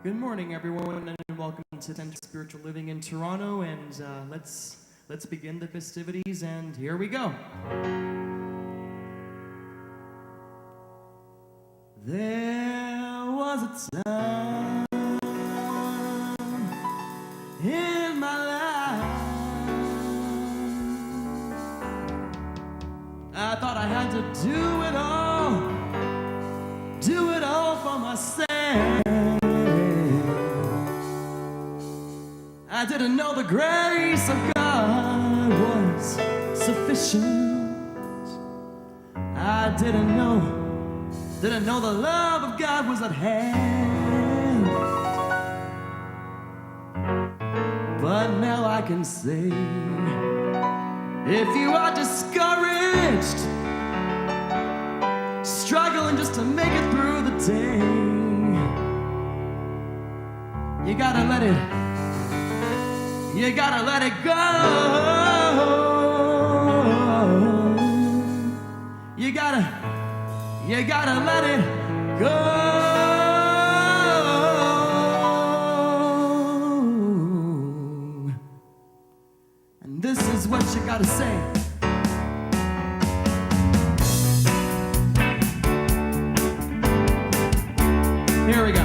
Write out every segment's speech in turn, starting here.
Good morning, everyone, and welcome to Tenets Spiritual Living in Toronto. And let's begin the festivities. And here we go. There was a time in my life I thought I had to do it all for myself. I didn't know the grace of God was sufficient. I didn't know the love of God was at hand. But now I can say, if you are discouraged, struggling just to make it through the day, you gotta let it go. You gotta let it go. And this is what you gotta say. Here we go.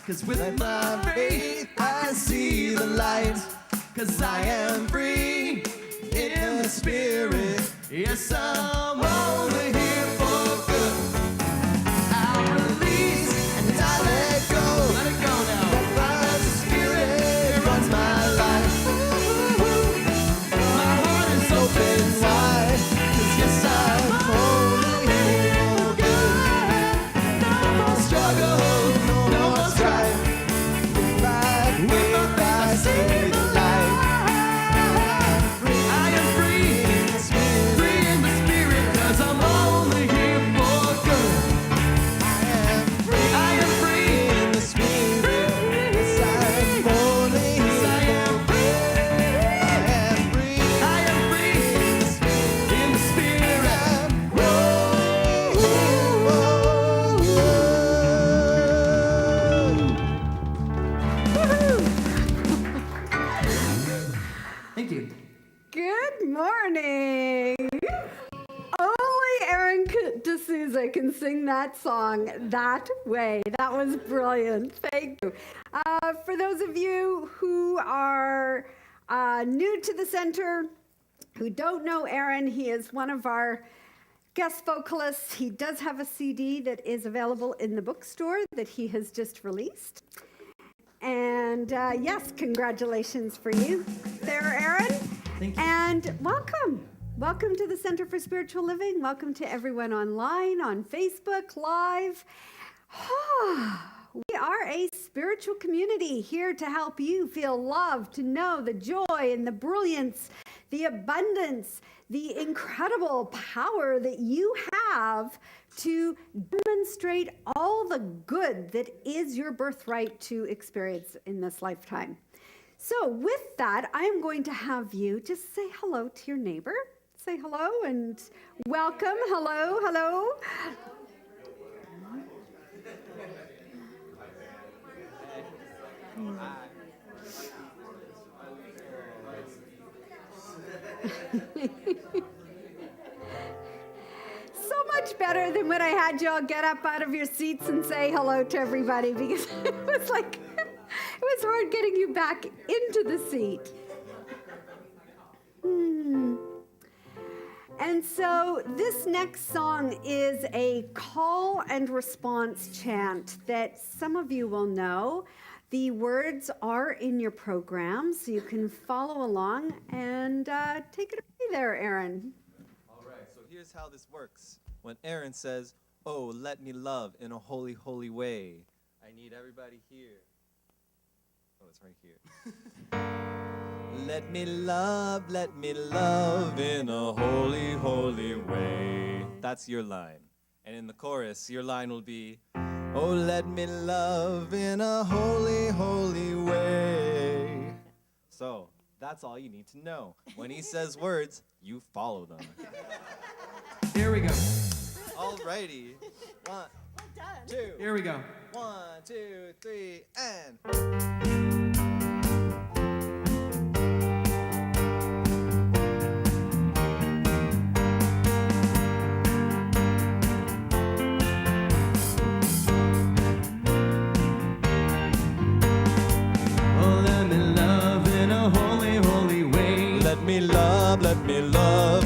Cause with my faith I see the light. Cause I am free in the spirit. Yes, I'm only here for good. I release and I let go. Let it go now. That the spirit runs my life. My heart is open wide. Cause yes, I'm only here for good. No more struggle. Can sing that song that way. That was brilliant. Thank you. For those of you who are new to the center, who don't know Aaron, he is one of our guest vocalists. He does have a CD that is available in the bookstore that he has just released. And yes, congratulations for you there, Aaron. Thank you. And welcome. Welcome to the Center for Spiritual Living. Welcome to everyone online, on Facebook, live. We are a spiritual community here to help you feel loved, to know the joy and the brilliance, the abundance, the incredible power that you have to demonstrate all the good that is your birthright to experience in this lifetime. So with that, I'm going to have you just say hello to your neighbor. say hello and welcome. Hello, hello. So much better than when I had you all get up out of your seats and say hello to everybody, because it was like, it was hard getting you back into the seat. And so this next song is a call and response chant that some of you will know. The words are in your program, so you can follow along and take it away there, Aaron. All right, so here's how this works. When Aaron says, "Oh, let me love in a holy, holy way," I need everybody here. Oh, it's right here. Let me love in a holy, holy way. That's your line. And in the chorus, your line will be, "Oh, let me love in a holy, holy way." So, that's all you need to know. When he says words, you follow them. Here we go. Alrighty. One, two. Here we go. 1, 2, 3, and. Oh, let me love in a holy, holy way. Let me love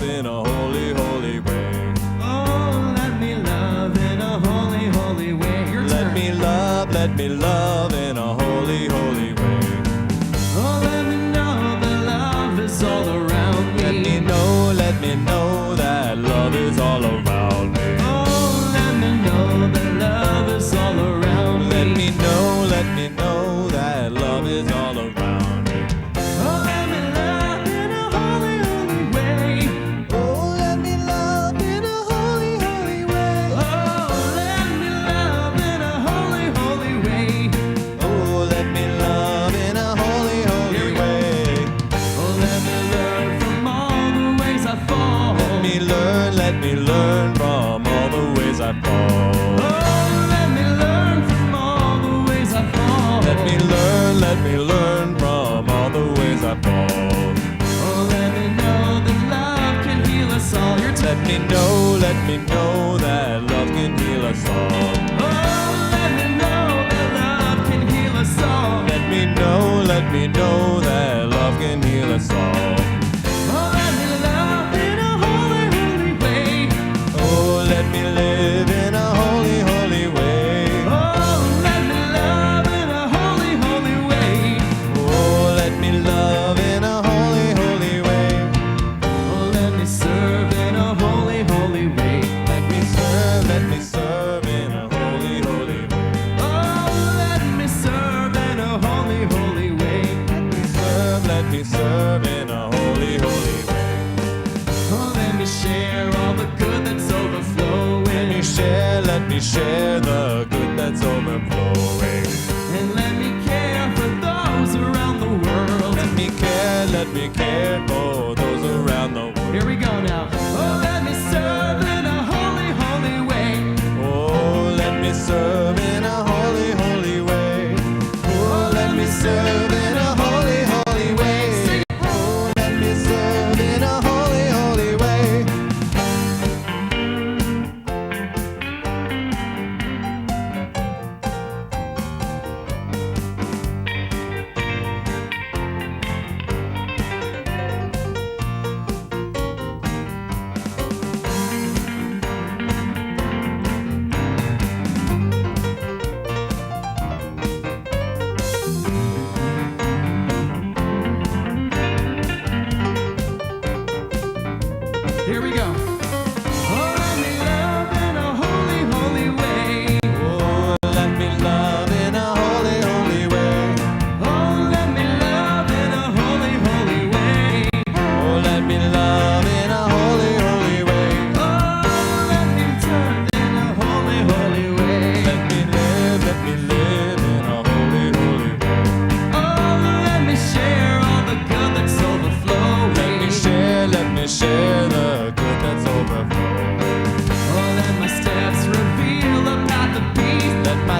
in a holy, holy way. Oh, let me love in a holy, holy way. Your Let turn. me love in a holy, holy way. Oh, let me know that love is all around me. Let me know that love is all around me. Oh, let me know that love is all around me. Let me know that love is all around me. Oh, let me love in a holy, holy way. Oh, let me love in a holy, holy way. Oh, let me love in a holy, holy way. Oh, let me love in a holy, holy way. Oh, let me learn from all the ways I fall. Let me learn from all the ways I fall. Oh, let me learn from all the ways I fall. Let me learn from all the ways I fall. Oh, let me know that love can heal us all. Your turn. Let me know that love can heal us all. Oh, let me know that love can heal us all. Let me know that love can heal us all. Oh, let me love in a holy, holy way. Oh, let me live in a holy, holy way. Oh, let me love in a holy, holy way. Oh, let me love in a holy, holy way. Oh, let me serve in a holy, holy way. Let me serve in a holy, holy way. Oh, let me serve in a holy, holy way. Let me serve in a holy, holy way. Oh, let me share all the good that's overflowing. Let me share the good that's overflowing. And let me care for those around the world. Let me care for those around the world. Here we go now. Oh, let me serve in a holy, holy way. Oh, let me serve in a holy, holy way. Oh, let me serve in a holy, holy way. Oh, let me serve in a holy, holy way.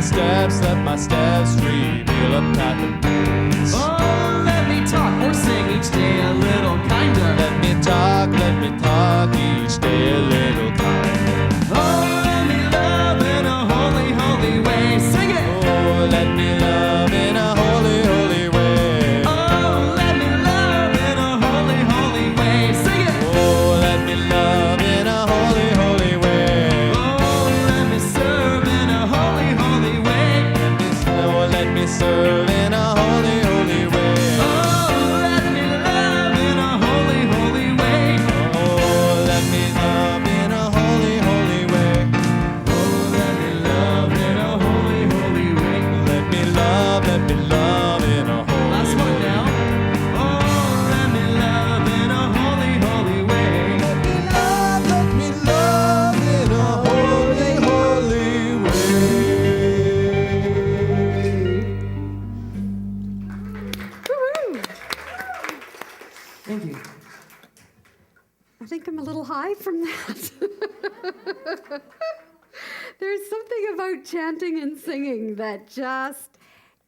my steps reveal a path of peace. Oh, let me talk or sing each day a little kinder. Let me talk each day a little kinder. Oh, let me love in a holy, holy way. Sing it! Oh, let me love in a holy, holy way. Oh, let me love in a holy, holy way. Sing it! Oh, let me love in a holy, holy way. Oh, let me serve in a holy, holy way. Oh, let me serve in a holy, holy way. Oh, let me love in a holy, holy way. Oh, let me love in a holy, holy way. Oh, let me love in a holy, holy way. Let me love in a holy Last one way. now. Oh, let me love in a holy, holy way. Let me love in a holy, holy way. Woo-hoo. Thank you. I think I'm a little high from that. There's something about chanting and singing that just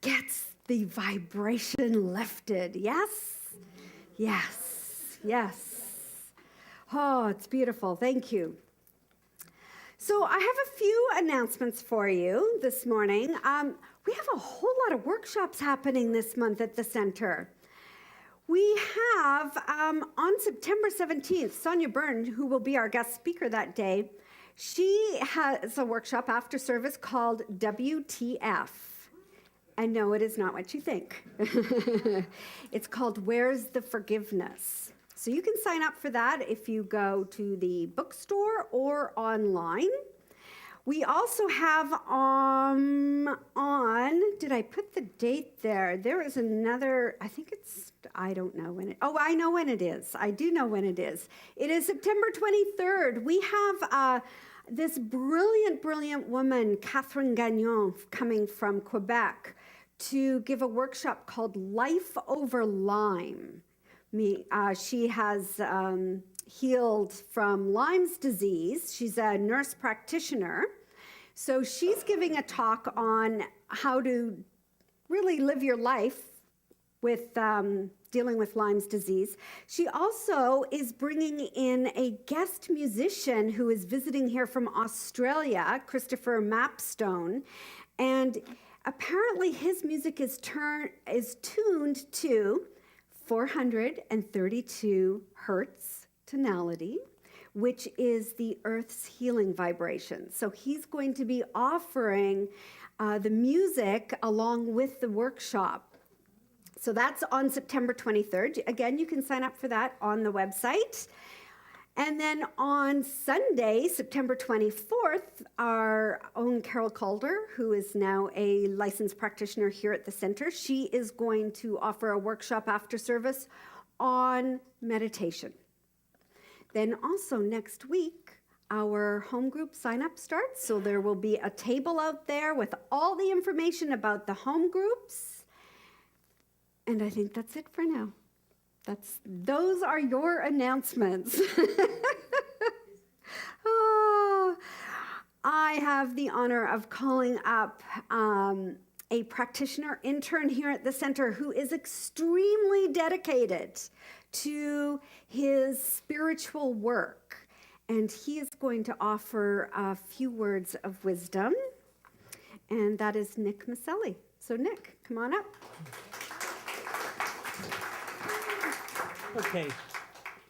gets the vibration lifted. Yes? Yes. Yes. Oh, it's beautiful. Thank you. So I have a few announcements for you this morning. We have a whole lot of workshops happening this month at the center. We have, on September 17th, Sonia Byrne, who will be our guest speaker that day, she has a workshop after service called WTF. And no, it is not what you think. It's called Where's the Forgiveness? So you can sign up for that if you go to the bookstore or online. We also have did I put the date there? There is another, I don't know when I know when it is. I do know when it is. It is September 23rd. We have this brilliant woman, Catherine Gagnon, coming from Quebec to give a workshop called Life Over Lyme. She has healed from Lyme's disease. She's a nurse practitioner. So she's giving a talk on how to really live your life with dealing with Lyme's disease. She also is bringing in a guest musician who is visiting here from Australia, Christopher Mapstone. And apparently his music is tuned to 432 hertz tonality, which is the Earth's healing vibration. So he's going to be offering the music along with the workshop. So that's on September 23rd. Again, you can sign up for that on the website. And then on Sunday, September 24th, our own Carol Calder, who is now a licensed practitioner here at the center, she is going to offer a workshop after service on meditation. Then also next week, our home group sign-up starts. So there will be a table out there with all the information about the home groups. And I think that's it for now. Those are your announcements. Oh, I have the honor of calling up a practitioner intern here at the center who is extremely dedicated to his spiritual work. And he is going to offer a few words of wisdom. And that is Nick Maselli. So Nick, come on up. Okay,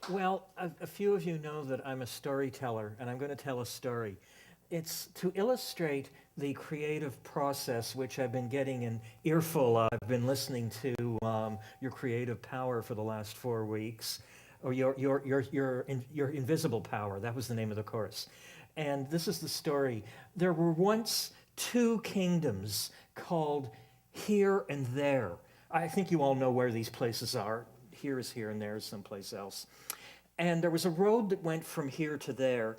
well, a few of you know that I'm a storyteller, and I'm going to tell a story. It's to illustrate the creative process, which I've been getting an earful of. I've been listening to your creative power for the last 4 weeks, or your invisible power. That was the name of the course. And this is the story. There were once 2 kingdoms called Here and There. I think you all know where these places are. Here is here and there is someplace else. And there was a road that went from here to there,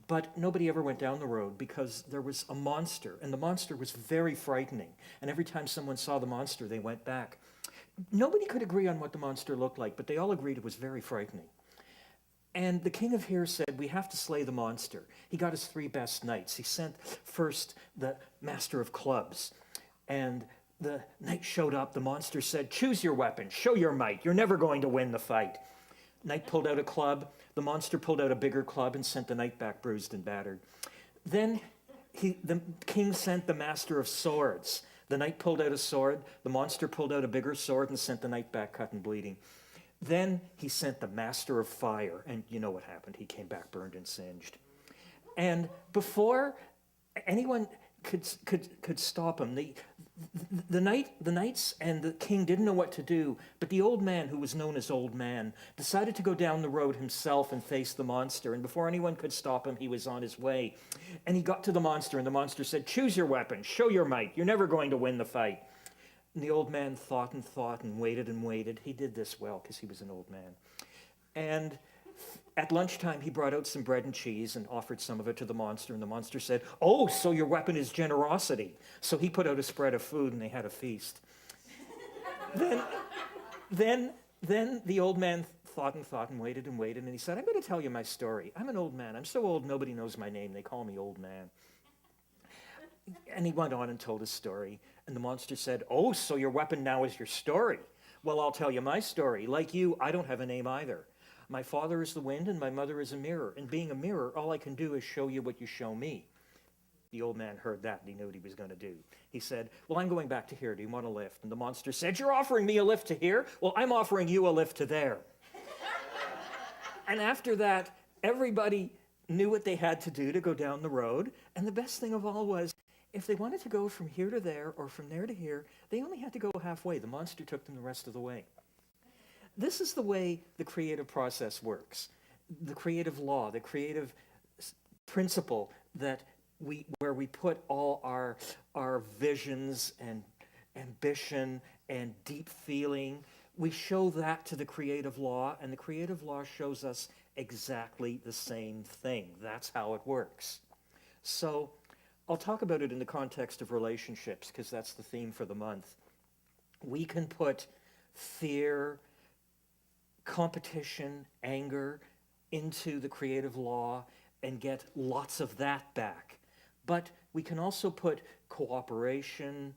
but nobody ever went down the road because there was a monster, and the monster was very frightening. And every time someone saw the monster, they went back. Nobody could agree on what the monster looked like, but they all agreed it was very frightening. And the king of here said, we have to slay the monster. He got his 3 best knights. He sent first the master of clubs. And the knight showed up. The monster said, choose your weapon, show your might. You're never going to win the fight. Knight pulled out a club. The monster pulled out a bigger club and sent the knight back bruised and battered. Then the king sent the master of swords. The knight pulled out a sword. The monster pulled out a bigger sword and sent the knight back cut and bleeding. Then he sent the master of fire, and you know what happened. He came back burned and singed. And before anyone could stop him, the knights and the king didn't know what to do, but the old man, who was known as Old Man, decided to go down the road himself and face the monster. And before anyone could stop him, he was on his way. And he got to the monster, and the monster said, choose your weapon, show your might. You're never going to win the fight. And the old man thought and waited and waited. He did this well because he was an old man. And at lunchtime, he brought out some bread and cheese and offered some of it to the monster. And the monster said, oh, so your weapon is generosity. So he put out a spread of food and they had a feast. Then the old man thought and waited and waited. And he said, I'm going to tell you my story. I'm an old man. I'm so old, nobody knows my name. They call me Old Man. And he went on and told his story. And the monster said, oh, so your weapon now is your story. Well, I'll tell you my story. Like you, I don't have a name either. My father is the wind and my mother is a mirror. And being a mirror, all I can do is show you what you show me. The old man heard that and he knew what he was going to do. He said, well, I'm going back to here. Do you want a lift? And the monster said, you're offering me a lift to here? Well, I'm offering you a lift to there. And after that, everybody knew what they had to do to go down the road. And the best thing of all was, if they wanted to go from here to there or from there to here, they only had to go halfway. The monster took them the rest of the way. This is the way the creative process works. The creative law, the creative principle that where we put all our visions and ambition and deep feeling, we show that to the creative law, and the creative law shows us exactly the same thing. That's how it works. So I'll talk about it in the context of relationships, because that's the theme for the month. We can put fear, competition, anger into the creative law and get lots of that back. But we can also put cooperation,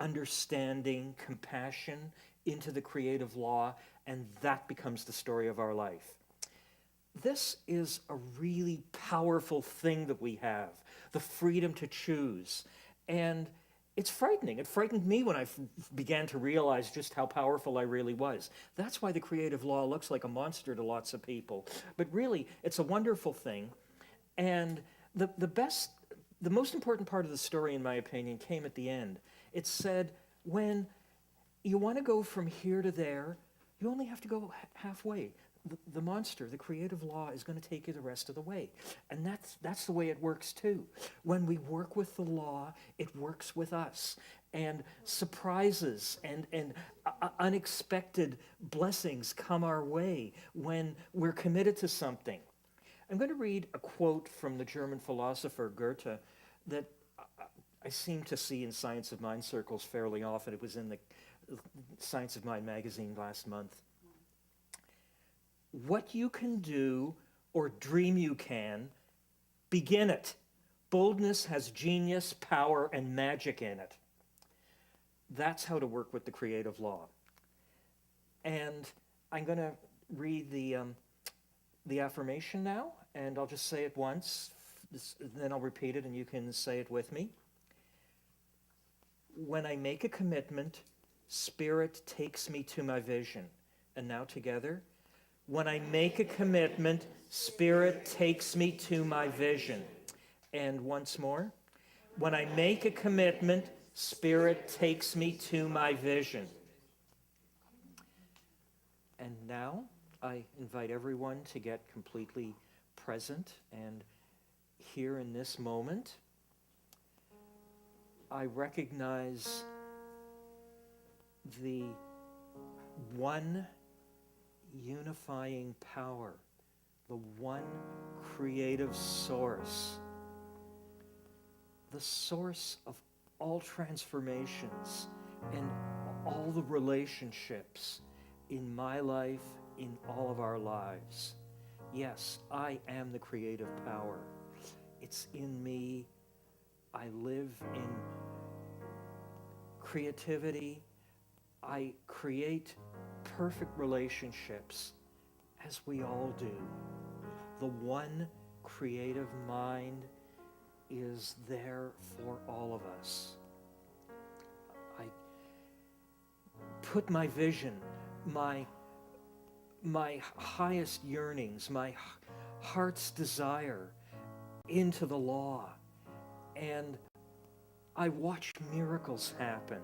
understanding, compassion into the creative law, and that becomes the story of our life. This is a really powerful thing that we have, the freedom to choose. And it's frightening. It frightened me when I began to realize just how powerful I really was. That's why the creative law looks like a monster to lots of people. But really, it's a wonderful thing. And the most important part of the story, in my opinion, came at the end. It said, when you want to go from here to there, you only have to go halfway. The monster, the creative law, is going to take you the rest of the way. And that's the way it works too. When we work with the law, it works with us. And surprises and unexpected blessings come our way when we're committed to something. I'm going to read a quote from the German philosopher Goethe that I seem to see in Science of Mind circles fairly often. It was in the Science of Mind magazine last month. What you can do or dream you can, begin it. Boldness has genius, power, and magic in it. That's how to work with the creative law. And I'm going to read the affirmation now, and I'll just say it once, then I'll repeat it, and you can say it with me. When I make a commitment, Spirit takes me to my vision. And now together. When I make a commitment, Spirit takes me to my vision. And once more. When I make a commitment, Spirit takes me to my vision. And now I invite everyone to get completely present. And here in this moment, I recognize the one unifying power, the one creative source, the source of all transformations and all the relationships in my life, in all of our lives. yes, I am the creative power. It's in me. I live in creativity. I create perfect relationships, as we all do. The one creative mind is there for all of us. I put my vision, my highest yearnings, my heart's desire into the law, and I watch miracles happen,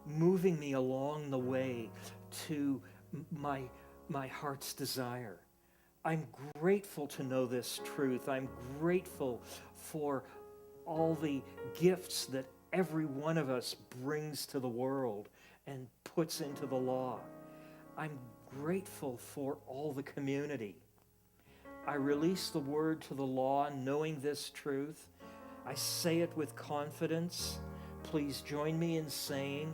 moving me along the way to my heart's desire. I'm grateful to know this truth. I'm grateful for all the gifts that every one of us brings to the world and puts into the law. I'm grateful for all the community. I release the word to the law knowing this truth. I say it with confidence. Please join me in saying,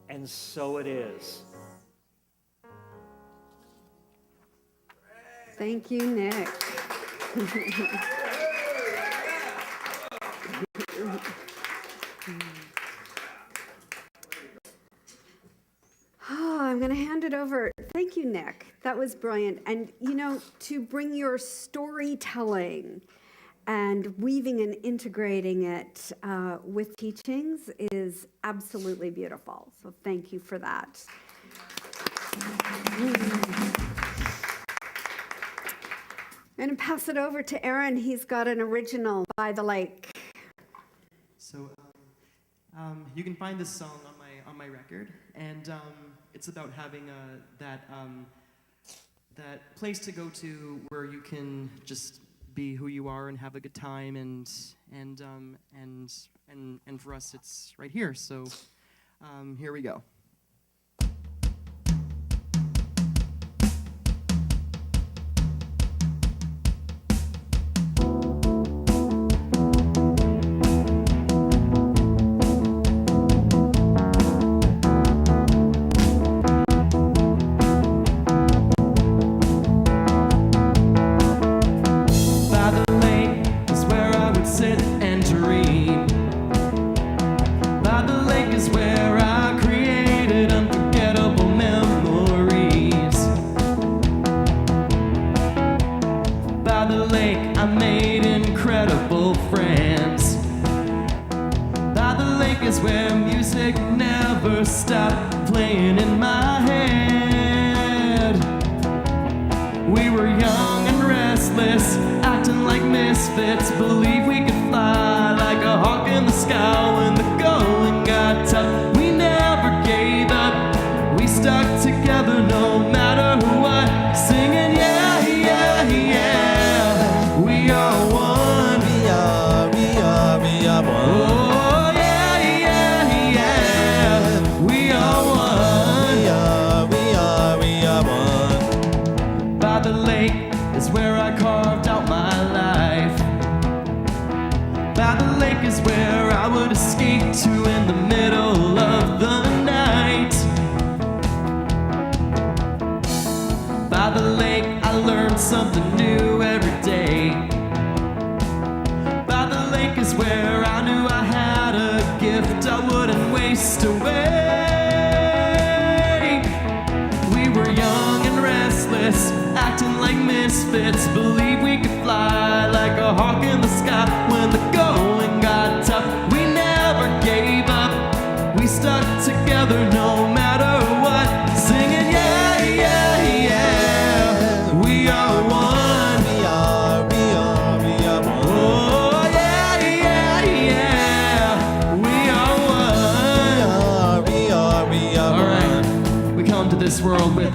and so it is. Thank you, Nick. Oh, I'm going to hand it over. Thank you, Nick. That was brilliant. And, you know, to bring your storytelling and weaving and integrating it with teachings is absolutely beautiful. So thank you for that. I'm going to pass it over to Aaron. He's got an original, By the Lake. So you can find this song on my record, and it's about having that place to go to where you can just be who you are and have a good time, and for us it's right here. So here we go.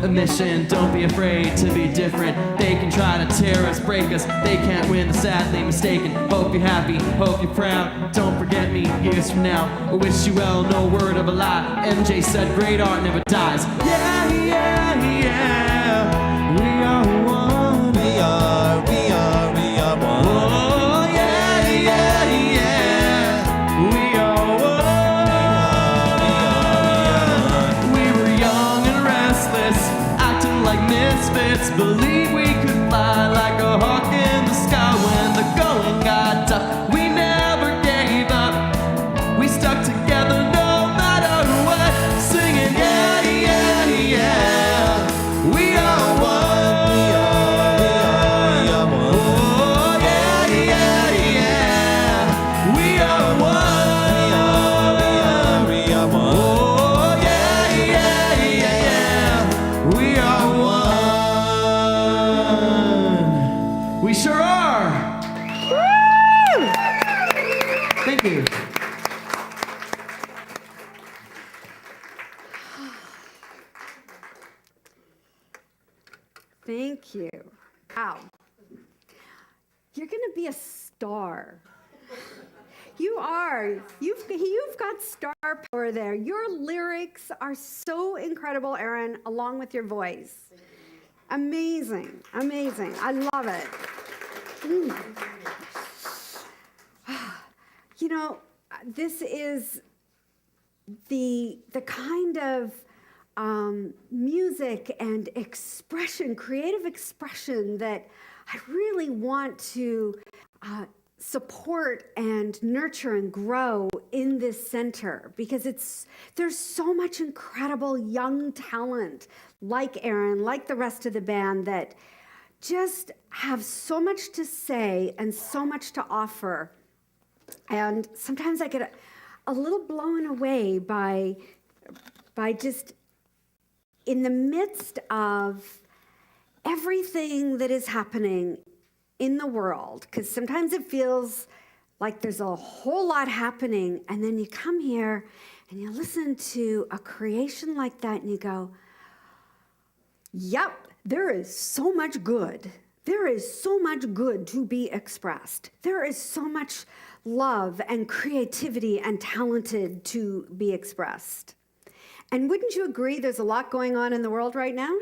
Mission. Don't be afraid to be different. They can try to tear us, break us. They can't win, they're sadly mistaken. Hope you're happy, hope you're proud. Don't forget me years from now. I wish you well, no word of a lie. MJ said great art never dies. Yeah, yeah, yeah. We are one. We are one. Oh, yeah, yeah, yeah. We are one. We were young and restless, acting like misfits. Believe we could fly like Thank you. Thank you. Wow. You're going to be a star. You are. You've got star power there. Your lyrics are so incredible, Aaron, along with your voice. Amazing. Amazing. I love it. You know, this is the kind of music and expression, creative expression that I really want to support and nurture and grow in this center, because there's so much incredible young talent like Aaron, like the rest of the band, that just have so much to say and so much to offer. And sometimes I get a little blown away by just in the midst of everything that is happening in the world, because sometimes it feels like there's a whole lot happening, and then you come here and you listen to a creation like that and you go, yep, there is so much good. There is so much good to be expressed. There is so much love and creativity and talented to be expressed. And wouldn't you agree there's a lot going on in the world right now?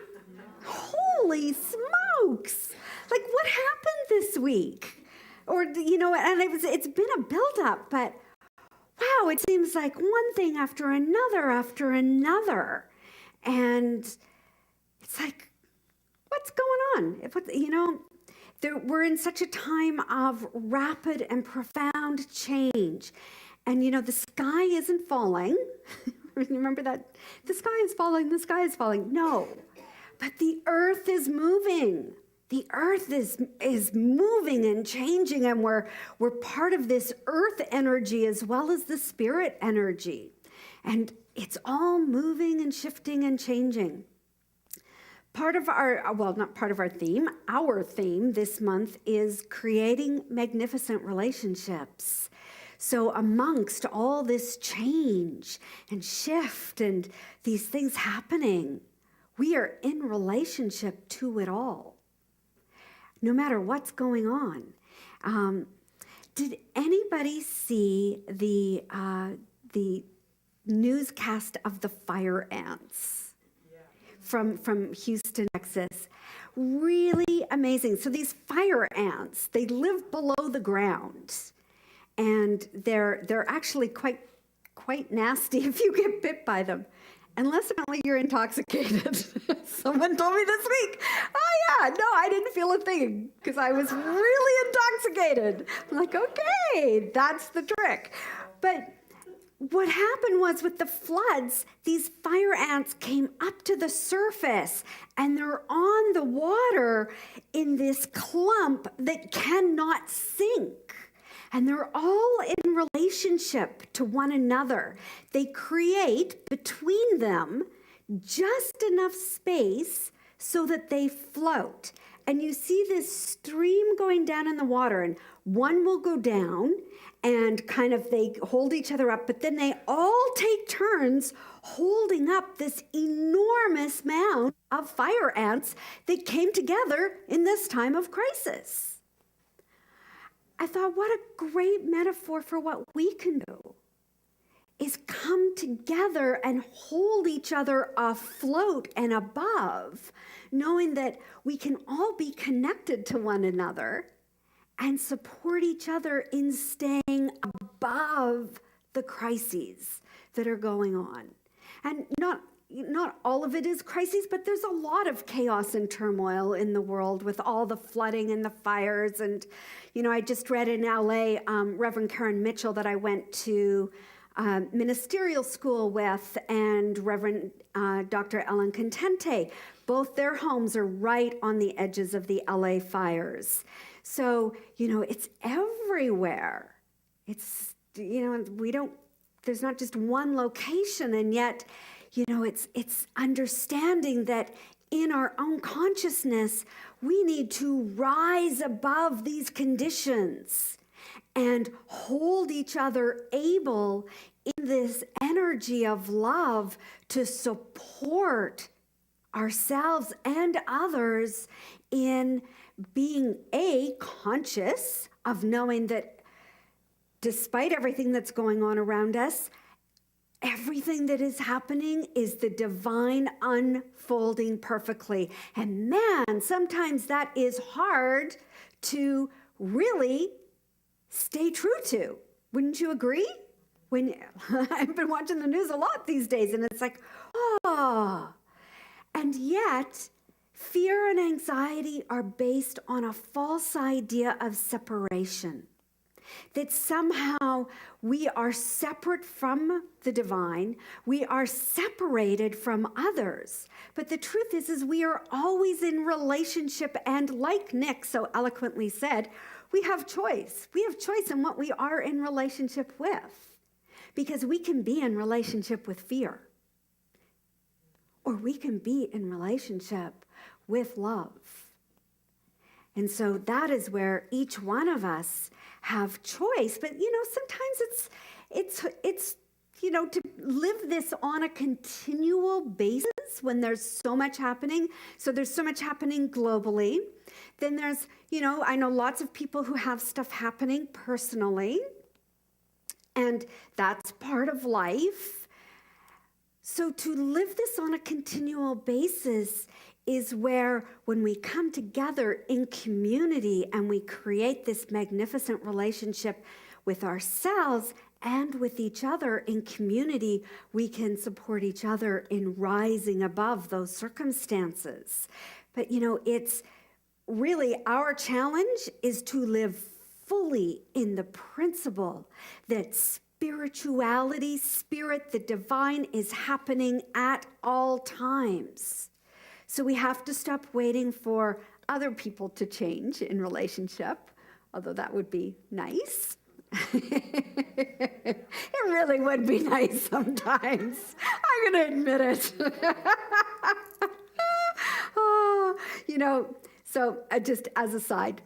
Holy smokes! Like, what happened this week? Or, you know, and it's been a buildup, but wow, it seems like one thing after another. And it's like, what's going on? You know, we're in such a time of rapid and profound change. And, you know, the sky isn't falling. Remember that? The sky is falling, the sky is falling. No, but the earth is moving. The earth is moving and changing, and we're part of this earth energy as well as the spirit energy. And it's all moving and shifting and changing. Part of not part of our theme this month is creating magnificent relationships. So amongst all this change and shift and these things happening, we are in relationship to it all, no matter what's going on. Did anybody see the newscast of the fire ants from Houston, Texas? Really amazing. So these fire ants, they live below the ground, and they're actually quite nasty if you get bit by them. Unless apparently you're intoxicated. Someone told me this week. Oh yeah, no, I didn't feel a thing because I was really intoxicated. I'm like, okay, that's the trick. But what happened was with the floods, these fire ants came up to the surface and they're on the water in this clump that cannot sink. And they're all in relationship to one another. They create between them just enough space so that they float. And you see this stream going down in the water, and one will go down and kind of they hold each other up, but then they all take turns holding up this enormous mound of fire ants that came together in this time of crisis. I thought, what a great metaphor for what we can do, is come together and hold each other afloat and above, knowing that we can all be connected to one another and support each other in staying above the crises that are going on. And not all of it is crises, but there's a lot of chaos and turmoil in the world with all the flooding and the fires. And, you know, I just read in LA, Reverend Karen Mitchell that I went to ministerial school with, and Reverend Dr. Ellen Contente. Both their homes are right on the edges of the LA fires. So, you know, it's everywhere. It's, you know, there's not just one location, and yet, you know, it's understanding that in our own consciousness, we need to rise above these conditions and hold each other able in this energy of love to support ourselves and others in being conscious of knowing that despite everything that's going on around us, everything that is happening is the divine unfolding perfectly. And man, sometimes that is hard to really stay true to. Wouldn't you agree? When I've been watching the news a lot these days, and it's like, oh. And yet, fear and anxiety are based on a false idea of separation. That somehow we are separate from the divine, we are separated from others. But the truth is we are always in relationship, and like Nick so eloquently said, we have choice. We have choice in what we are in relationship with. Because we can be in relationship with fear, or we can be in relationship with love. And so that is where each one of us have choice. But, sometimes it's to live this on a continual basis when there's so much happening. So there's so much happening globally. Then there's, I know lots of people who have stuff happening personally. And that's part of life. So to live this on a continual basis is where when we come together in community and we create this magnificent relationship with ourselves and with each other in community, we can support each other in rising above those circumstances. But, it's really our challenge is to live fully in the principle that spirituality, spirit, the divine is happening at all times. So we have to stop waiting for other people to change in relationship, although that would be nice. It really would be nice sometimes. I'm going to admit it. So just as a side,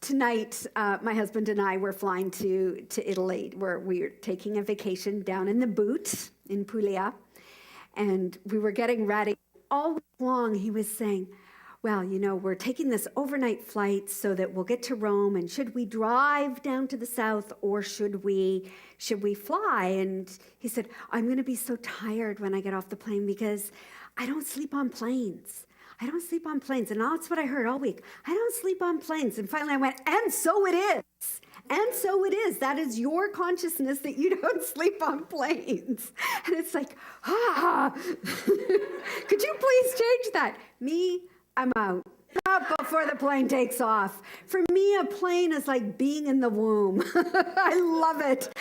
tonight, my husband and I were flying to Italy, where we were taking a vacation down in the Boot in Puglia. And we were getting ready. All week long, he was saying, well, we're taking this overnight flight so that we'll get to Rome. And should we drive down to the south, or should we fly? And he said, I'm going to be so tired when I get off the plane because I don't sleep on planes. I don't sleep on planes. And that's what I heard all week. I don't sleep on planes. And finally I went, and so it is. And so it is. That is your consciousness that you don't sleep on planes. And it's like, could you please change that? Me, I'm out. Up before the plane takes off. For me, a plane is like being in the womb. I love it.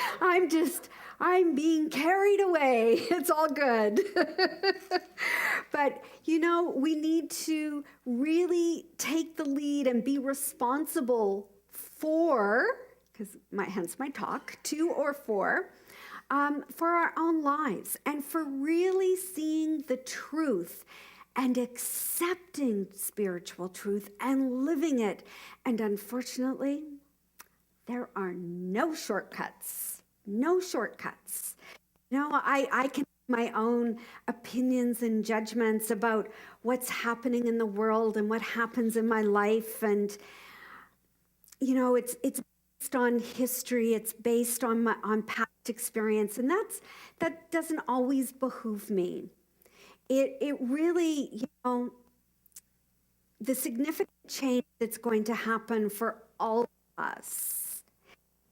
I'm being carried away. It's all good. But, we need to really take the lead and be responsible for, because hence my talk, 2 or 4, for our own lives, and for really seeing the truth and accepting spiritual truth and living it. And unfortunately, there are no shortcuts. No shortcuts. I can have my own opinions and judgments about what's happening in the world and what happens in my life. And, it's based on history. It's based on past experience. And that doesn't always behoove me. It really, the significant change that's going to happen for all of us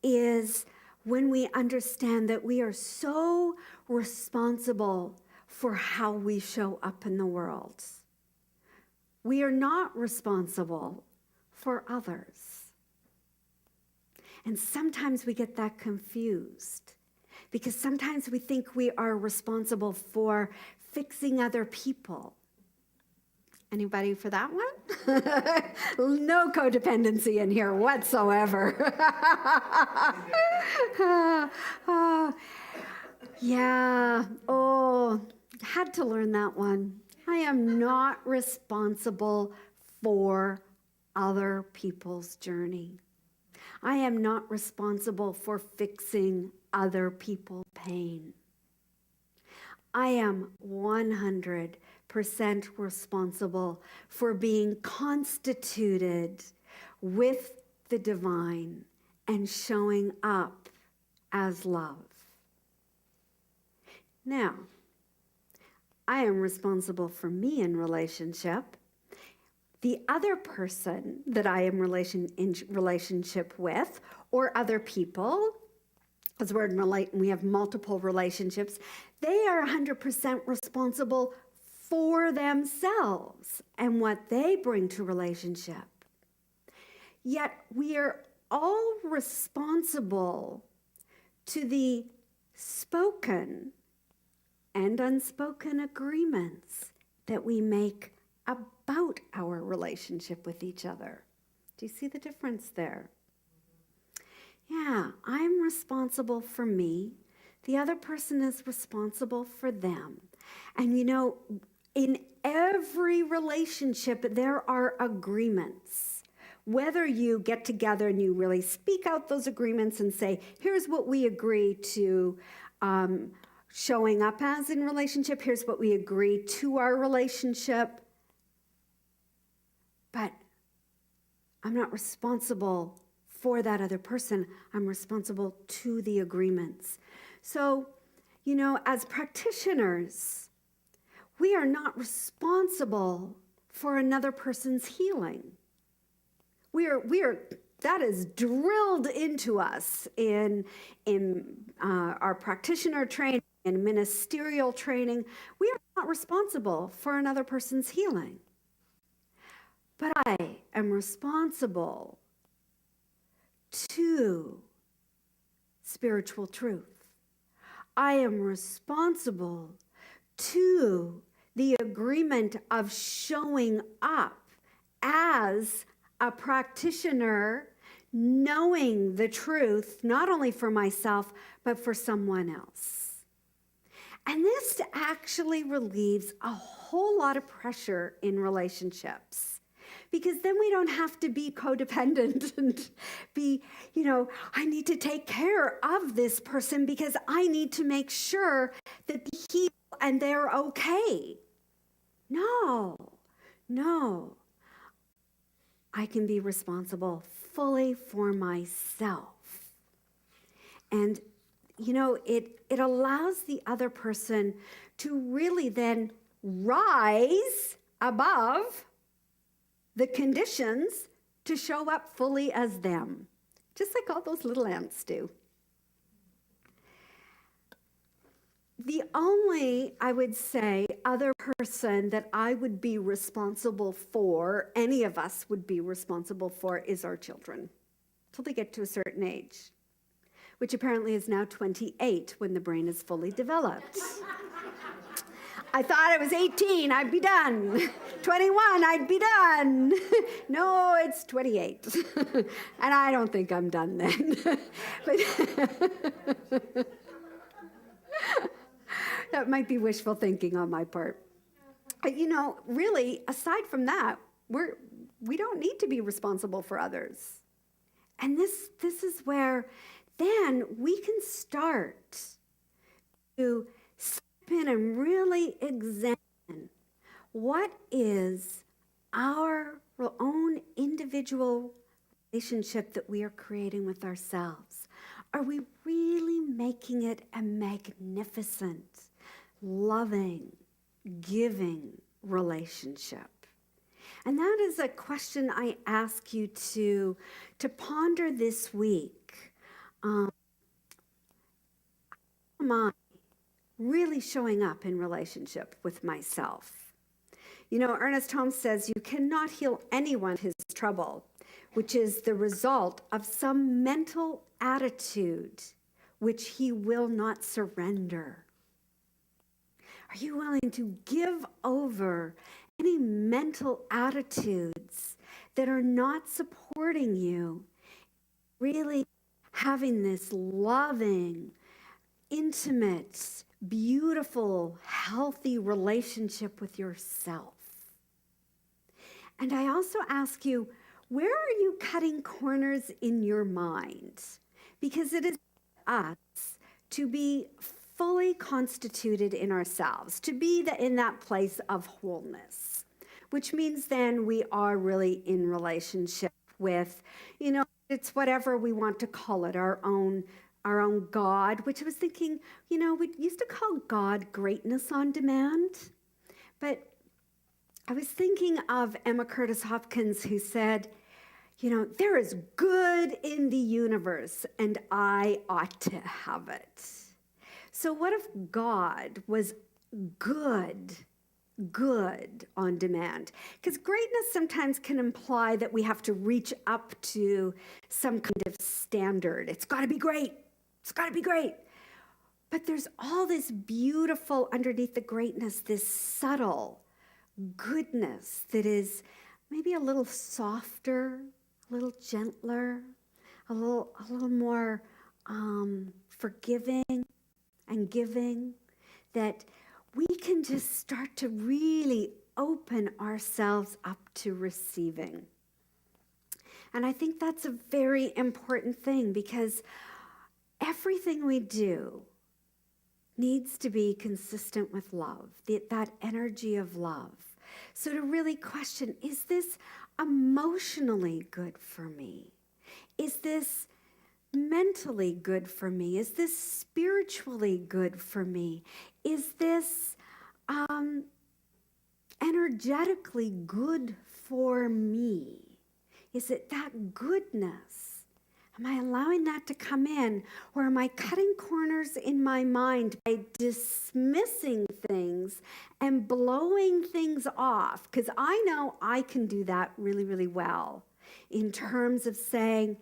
is when we understand that we are so responsible for how we show up in the world. We are not responsible for others. And sometimes we get that confused because sometimes we think we are responsible for fixing other people. Anybody for that one? No codependency in here whatsoever. Yeah, had to learn that one. I am not responsible for other people's journey. I am not responsible for fixing other people's pain. I am 100% responsible for being constituted with the divine and showing up as love. Now, I am responsible for me in relationship. The other person that I am in relationship with, or other people, as we have multiple relationships, they are 100% responsible for themselves and what they bring to relationship. Yet we are all responsible to the spoken and unspoken agreements that we make about our relationship with each other. Do you see the difference there? Yeah, I'm responsible for me. The other person is responsible for them. And you know, in every relationship, there are agreements. Whether you get together and you really speak out those agreements and say, here's what we agree to showing up as in relationship, here's what we agree to our relationship. But I'm not responsible for that other person. I'm responsible to the agreements. So, you know, as practitioners, we are not responsible for another person's healing. We are that is drilled into us in our practitioner training and ministerial training. We are not responsible for another person's healing. But I am responsible to spiritual truth. I am responsible to the agreement of showing up as a practitioner, knowing the truth, not only for myself, but for someone else. And this actually relieves a whole lot of pressure in relationships. Because then we don't have to be codependent and be, you know, I need to take care of this person because I need to make sure that they heal and they're okay. No. I can be responsible fully for myself. And, you know, it allows the other person to really then rise above the conditions to show up fully as them, just like all those little ants do. The only, I would say, other person that I would be responsible for, any of us would be responsible for, is our children, till they get to a certain age, which apparently is now 28 when the brain is fully developed. I thought I was 18, I'd be done. 21, I'd be done. No, it's 28. And I don't think I'm done then. But that might be wishful thinking on my part. But you know, really, aside from that, we don't need to be responsible for others. And this is where then we can start to in and really examine what is our own individual relationship that we are creating with ourselves. Are we really making it a magnificent, loving, giving relationship? And that is a question I ask you to ponder this week. Am I really showing up in relationship with myself? You know, Ernest Holmes says, you cannot heal anyone his trouble, which is the result of some mental attitude which he will not surrender. Are you willing to give over any mental attitudes that are not supporting you, really having this loving, intimate, beautiful, healthy relationship with yourself? And I also ask you, where are you cutting corners in your mind? Because it is us to be fully constituted in ourselves, to be in that place of wholeness, which means then we are really in relationship with, it's whatever we want to call it, our own God, which I was thinking, we used to call God greatness on demand. But I was thinking of Emma Curtis Hopkins, who said, there is good in the universe and I ought to have it. So what if God was good on demand? Because greatness sometimes can imply that we have to reach up to some kind of standard. It's got to be great. It's got to be great. But there's all this beautiful underneath the greatness, this subtle goodness that is maybe a little softer, a little gentler, a little more forgiving and giving, that we can just start to really open ourselves up to receiving. And I think that's a very important thing, because everything we do needs to be consistent with love, that energy of love. So to really question, is this emotionally good for me? Is this mentally good for me? Is this spiritually good for me? Is this energetically good for me? Is it that goodness? Am I allowing that to come in? Or am I cutting corners in my mind by dismissing things and blowing things off? Because I know I can do that really, really well in terms of saying,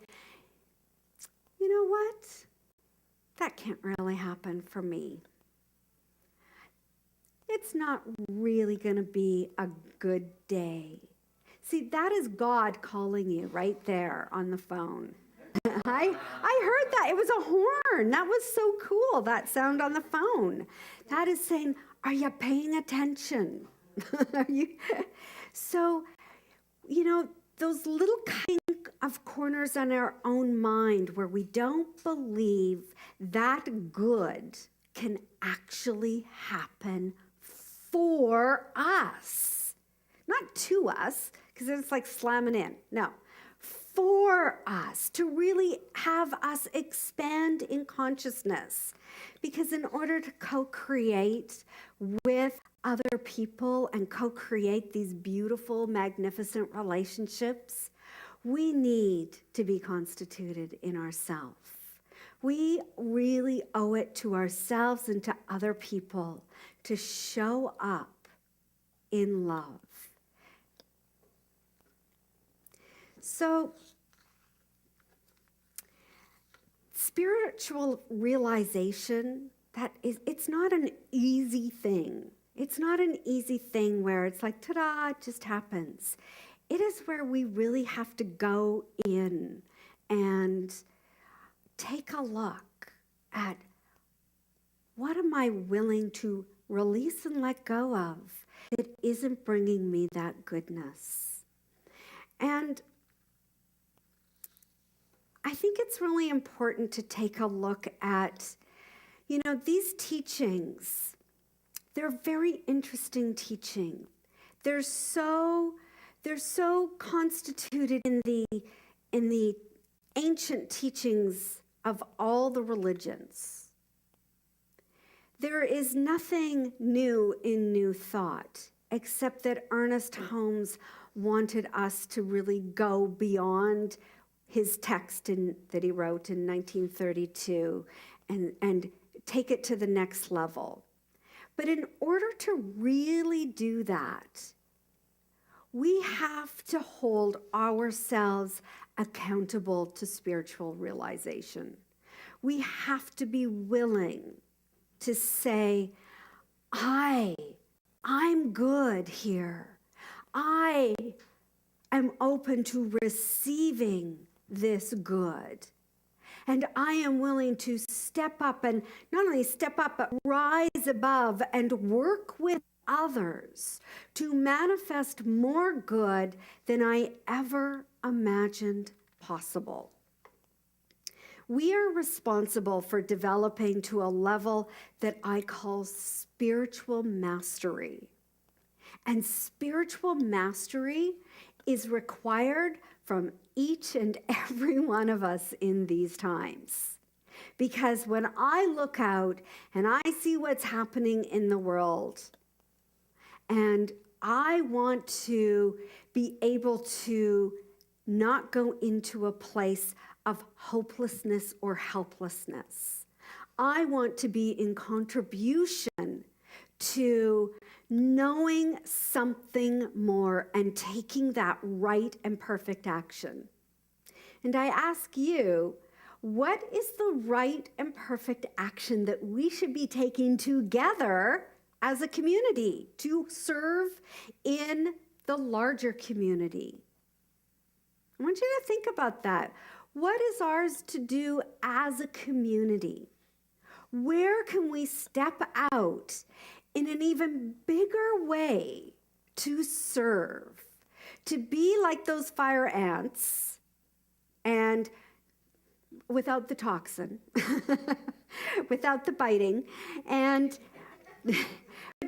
you know what? That can't really happen for me. It's not really going to be a good day. See, that is God calling you right there on the phone. I heard that. It was a horn. That was so cool, that sound on the phone. That is saying, are you paying attention? So, those little kind of corners on our own mind where we don't believe that good can actually happen for us. Not to us, because it's like slamming in. No. For us, to really have us expand in consciousness. Because in order to co-create with other people and co-create these beautiful, magnificent relationships, we need to be constituted in ourselves. We really owe it to ourselves and to other people to show up in love. So, spiritual realization, it's not an easy thing. It's not an easy thing where it's like, ta-da, it just happens. It is where we really have to go in and take a look at what am I willing to release and let go of that isn't bringing me that goodness. And I think it's really important to take a look at, these teachings. They're very interesting teaching. They're so constituted in the ancient teachings of all the religions. There is nothing new in New Thought, except that Ernest Holmes wanted us to really go beyond his text that he wrote in 1932 and take it to the next level. But in order to really do that, we have to hold ourselves accountable to spiritual realization. We have to be willing to say, I'm good here. I am open to receiving this good. And I am willing to step up, and not only step up, but rise above and work with others to manifest more good than I ever imagined possible. We are responsible for developing to a level that I call spiritual mastery. And spiritual mastery is required from each and every one of us in these times. Because when I look out and I see what's happening in the world, and I want to be able to not go into a place of hopelessness or helplessness. I want to be in contribution to knowing something more and taking that right and perfect action. And I ask you, what is the right and perfect action that we should be taking together as a community to serve in the larger community? I want you to think about that. What is ours to do as a community? Where can we step out in an even bigger way to serve, to be like those fire ants and without the toxin, without the biting, and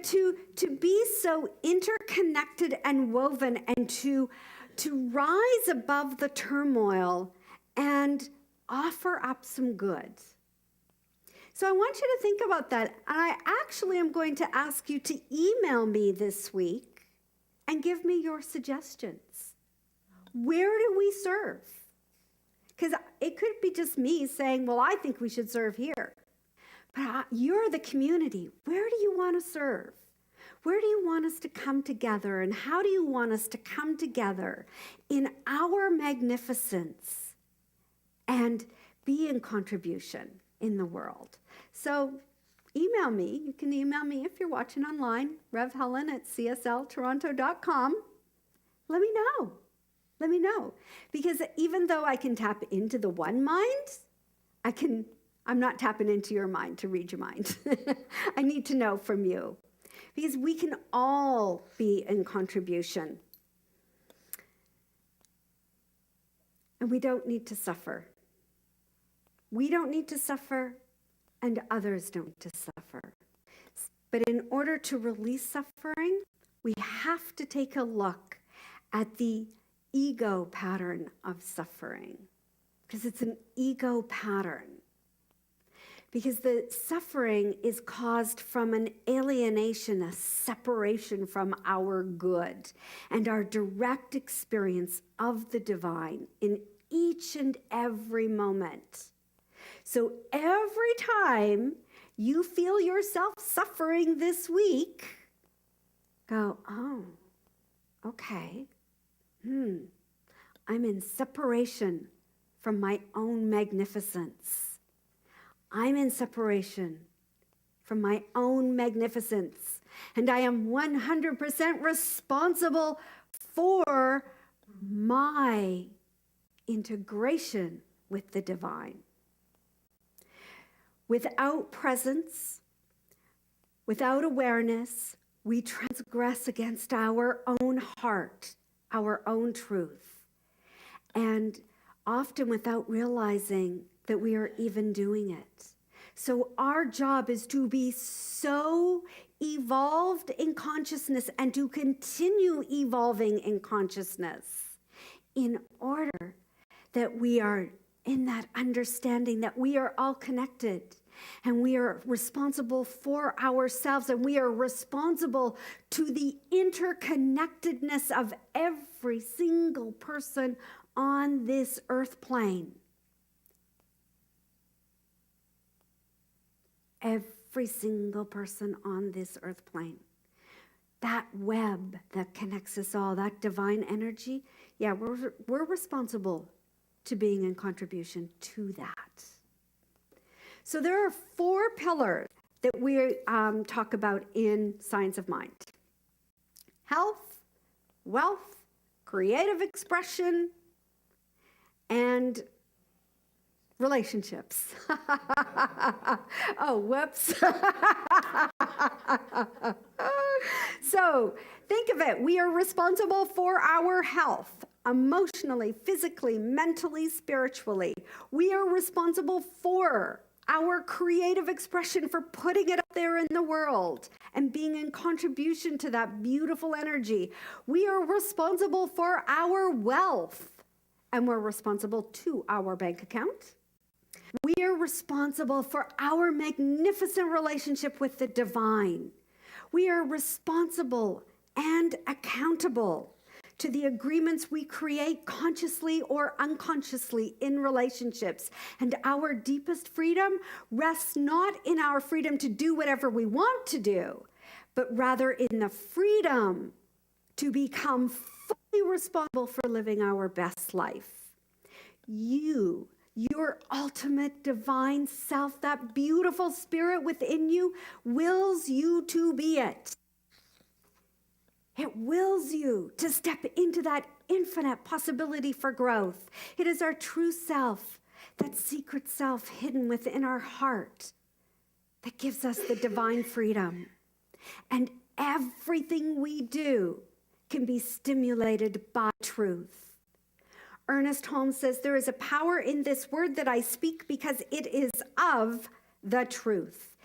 to be so interconnected and woven and to rise above the turmoil and offer up some good. So I want you to think about that. And I actually am going to ask you to email me this week and give me your suggestions. Where do we serve? Because it could be just me saying, well, I think we should serve here. But you're the community. Where do you want to serve? Where do you want us to come together? And how do you want us to come together in our magnificence and be in contribution in the world? So email me. You can email me if you're watching online, revhelen@csltoronto.com. Let me know. Let me know. Because even though I can tap into the one mind, I'm not tapping into your mind to read your mind. I need to know from you. Because we can all be in contribution. And we don't need to suffer. We don't need to suffer, and others don't need to suffer. But in order to release suffering, we have to take a look at the ego pattern of suffering, because it's an ego pattern. Because the suffering is caused from an alienation, a separation from our good, and our direct experience of the divine in each and every moment. So every time you feel yourself suffering this week, go, oh, okay. I'm in separation from my own magnificence. I'm in separation from my own magnificence. And I am 100% responsible for my integration with the divine. Without presence, without awareness, we transgress against our own heart, our own truth. And often without realizing that we are even doing it. So our job is to be so evolved in consciousness and to continue evolving in consciousness in order that we are in that understanding that we are all connected and we are responsible for ourselves and we are responsible to the interconnectedness of every single person on this earth plane. Every single person on this earth plane. That web that connects us all, that divine energy, yeah, we're responsible to being in contribution to that. So there are 4 pillars that we talk about in Science of Mind. Health, wealth, creative expression, and relationships. Oh, whoops. So think of it. We are responsible for our health. emotionally, physically, mentally, spiritually. We are responsible for our creative expression, for putting it up there in the world and being in contribution to that beautiful energy. We are responsible for our wealth, and we're responsible to our bank account. We are responsible for our magnificent relationship with the divine. We are responsible and accountable to the agreements we create consciously or unconsciously in relationships. And our deepest freedom rests not in our freedom to do whatever we want to do, but rather in the freedom to become fully responsible for living our best life. Your ultimate divine self, that beautiful spirit within you, wills you to be it. It wills you to step into that infinite possibility for growth. It is our true self, that secret self hidden within our heart, that gives us the divine freedom. And everything we do can be stimulated by truth. Ernest Holmes says, there is a power in this word that I speak because it is of the truth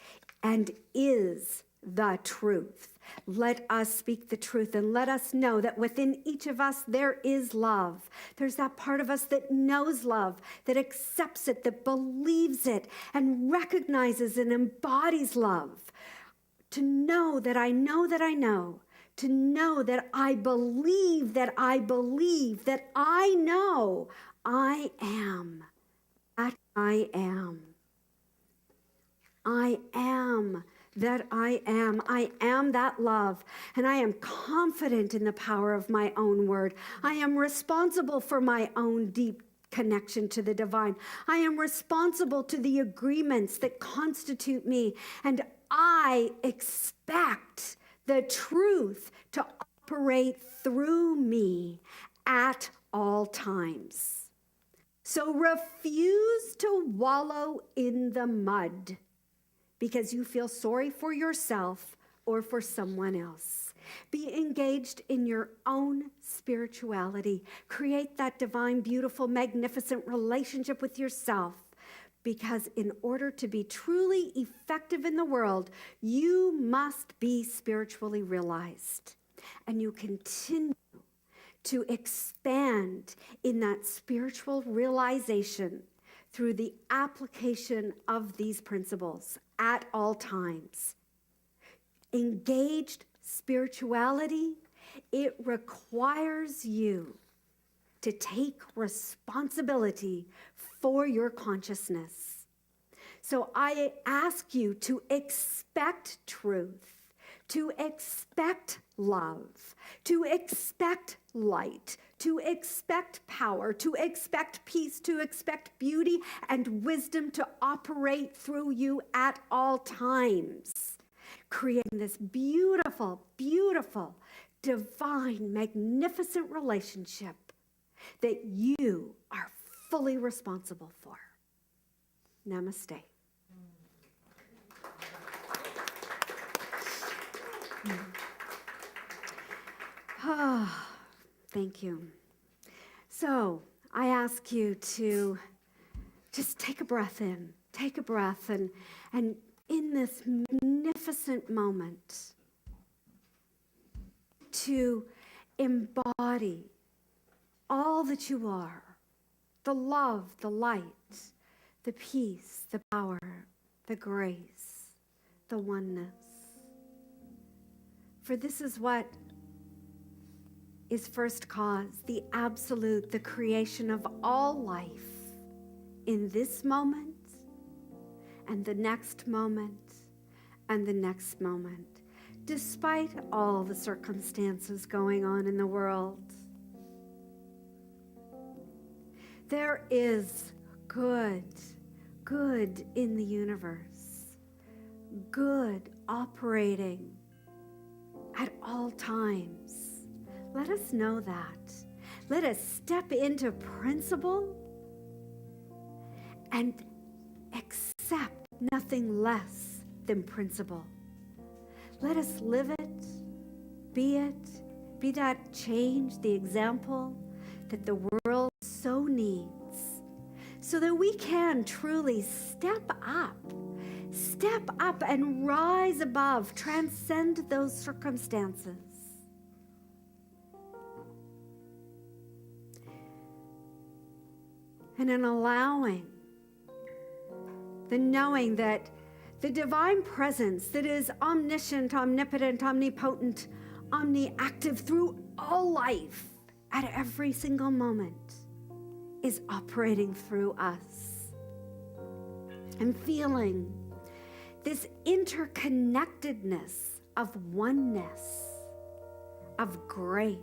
and is the truth. Let us speak the truth and let us know that within each of us there is love. There's that part of us that knows love, that accepts it, that believes it, and recognizes and embodies love. To know that I know that I know. To know that I believe that I believe, that I know I am. That I am. I am that I am. I am that love, and I am confident in the power of my own word. I am responsible for my own deep connection to the divine. I am responsible to the agreements that constitute me, and I expect the truth to operate through me at all times. So refuse to wallow in the mud because you feel sorry for yourself or for someone else. Be engaged in your own spirituality. Create that divine, beautiful, magnificent relationship with yourself. Because in order to be truly effective in the world, you must be spiritually realized. And you continue to expand in that spiritual realization through the application of these principles at all times. Engaged spirituality, it requires you to take responsibility for your consciousness. So I ask you to expect truth, to expect love, to expect light, to expect power, to expect peace, to expect beauty and wisdom to operate through you at all times, creating this beautiful, beautiful, divine, magnificent relationship that you are fully responsible for. Namaste. Thank you. So I ask you to just take a breath in, take a breath, and in this magnificent moment, to embody all that you are, the love, the light, the peace, the power, the grace, the oneness. For this is what is first cause, the absolute, the creation of all life in this moment and the next moment and the next moment, despite all the circumstances going on in the world. There is good in the universe, good operating at all times. Let us know that. Let us step into principle and accept nothing less than principle. Let us live it, be that change, the example that the world so needs, so that we can truly step up and rise above, transcend those circumstances. And in allowing the knowing that the divine presence that is omniscient, omnipotent, omnipotent, omniactive through all life at every single moment is operating through us. And feeling this interconnectedness of oneness, of grace,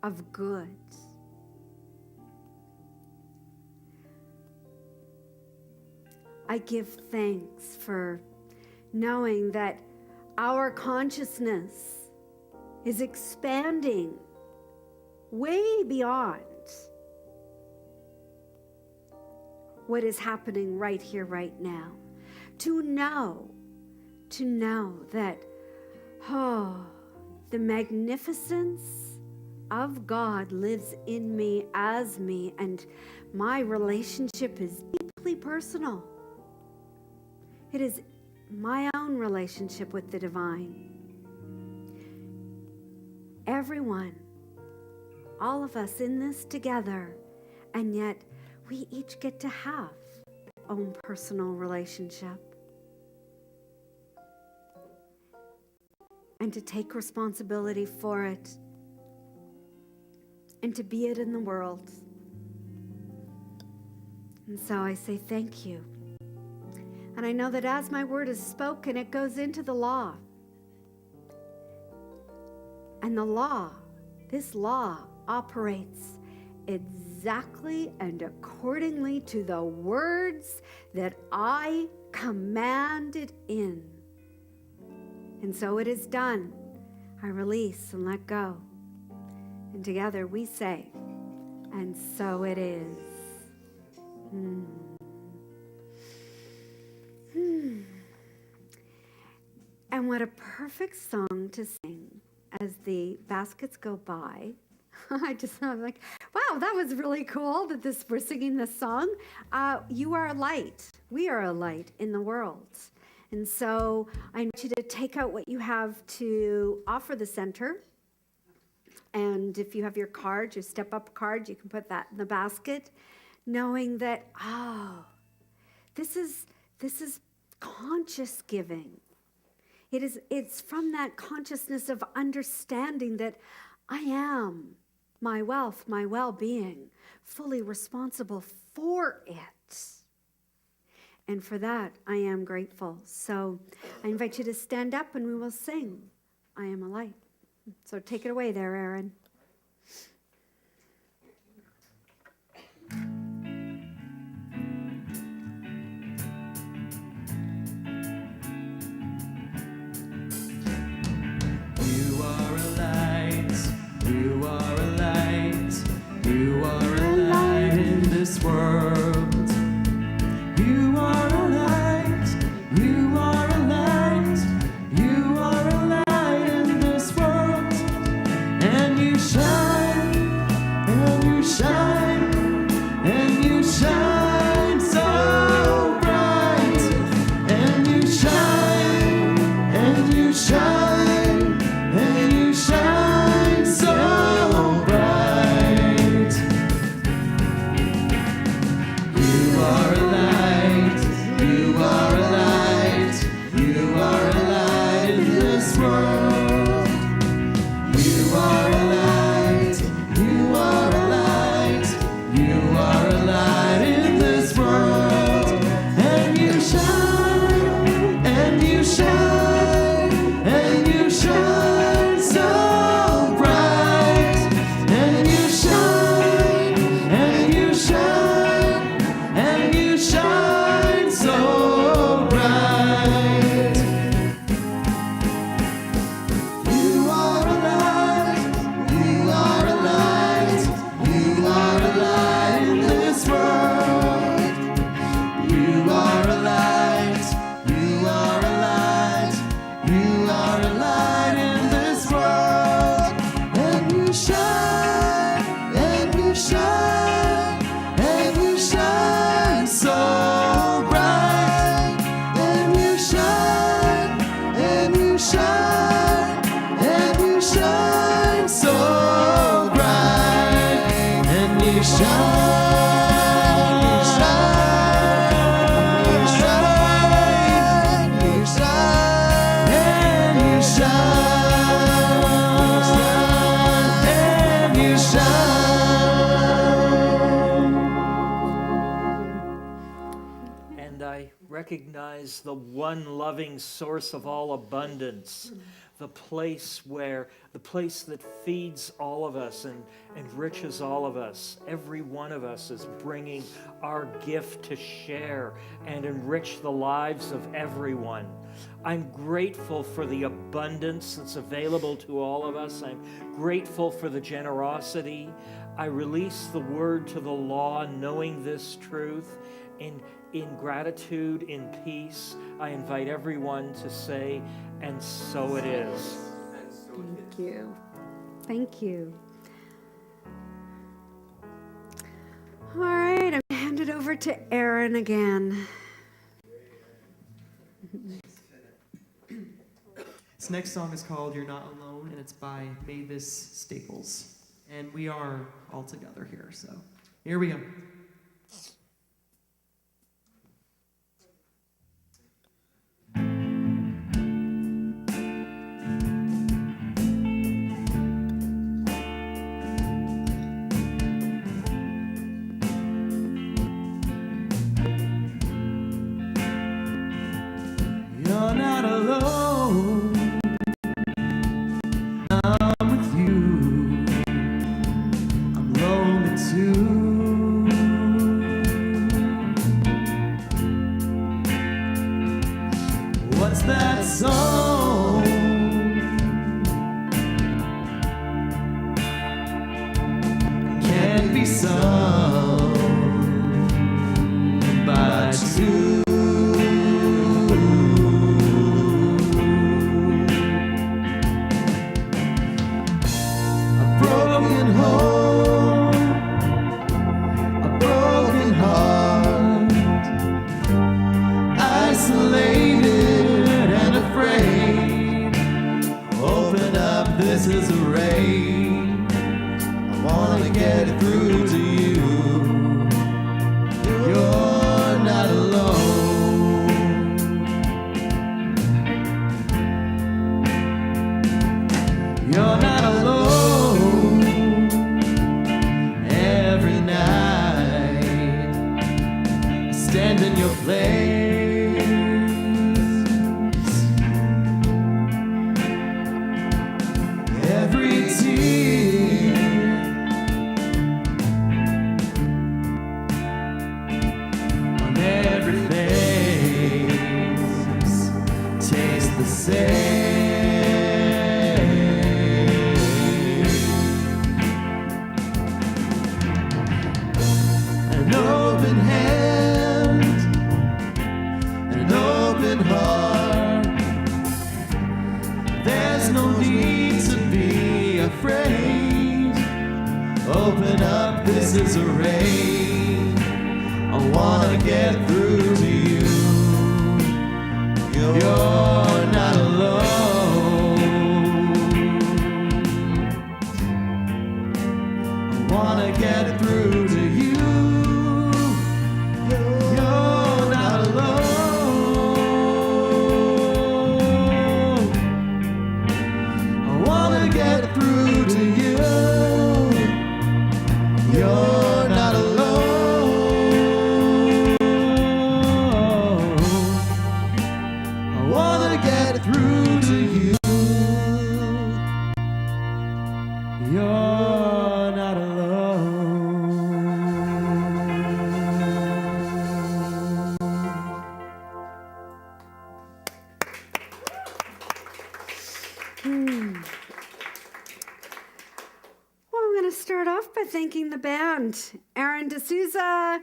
of good. I give thanks for knowing that our consciousness is expanding way beyond what is happening right here, right now. To know that, the magnificence of God lives in me as me, and my relationship is deeply personal. It is my own relationship with the divine. Everyone, all of us in this together, and yet we each get to have our own personal relationship. And to take responsibility for it, and to be it in the world. And so I say thank you. And I know that as my word is spoken, it goes into the law. And the law, this law, operates exactly and accordingly to the words that I commanded in. And so it is done. I release and let go. And together we say, and so it is. And what a perfect song to sing as the baskets go by. I'm like, wow, that was really cool that we're singing this song. You are a light. We are a light in the world. And so I invite you to take out what you have to offer the center. And if you have your card, your step-up card, you can put that in the basket, knowing that, this is conscious giving. It's from that consciousness of understanding that I am my wealth, my well-being, fully responsible for it. And for that, I am grateful. So I invite you to stand up and we will sing, I am a light. So take it away there, Aaron. You are a light, you are a light, you are a light in this world. You are a light, you are a light, you are a light in this world. And you I recognize the one loving source of all abundance, the place that feeds all of us and enriches all of us. Every one of us is bringing our gift to share and enrich the lives of everyone. I'm grateful for the abundance that's available to all of us. I'm grateful for the generosity. I release the word to the law, knowing this truth. In gratitude, in peace, I invite everyone to say, and so it is. Thank you. Thank you. All right, I'm going to hand it over to Aaron again. This next song is called You're Not Alone, and it's by Mavis Staples. And we are all together here, so here we go. You're not alone. I'm with you. I'm lonely too. What's that song? Can't be sung by two. This is a rain. I wanna get through to you. You're not alone. You're not alone. Every night I stand in your place. Every tear on every face tastes the same. An open hand, an open heart. There's no need to be afraid. Open up, this is a rain. I wanna get through to you. You're not alone. I wanna get through to you. You're not alone. I wanna get through to you. You're not alone. I wanna get through to you. You're not alone. Well, I'm going to start off by thanking the band. Aaron D'Souza,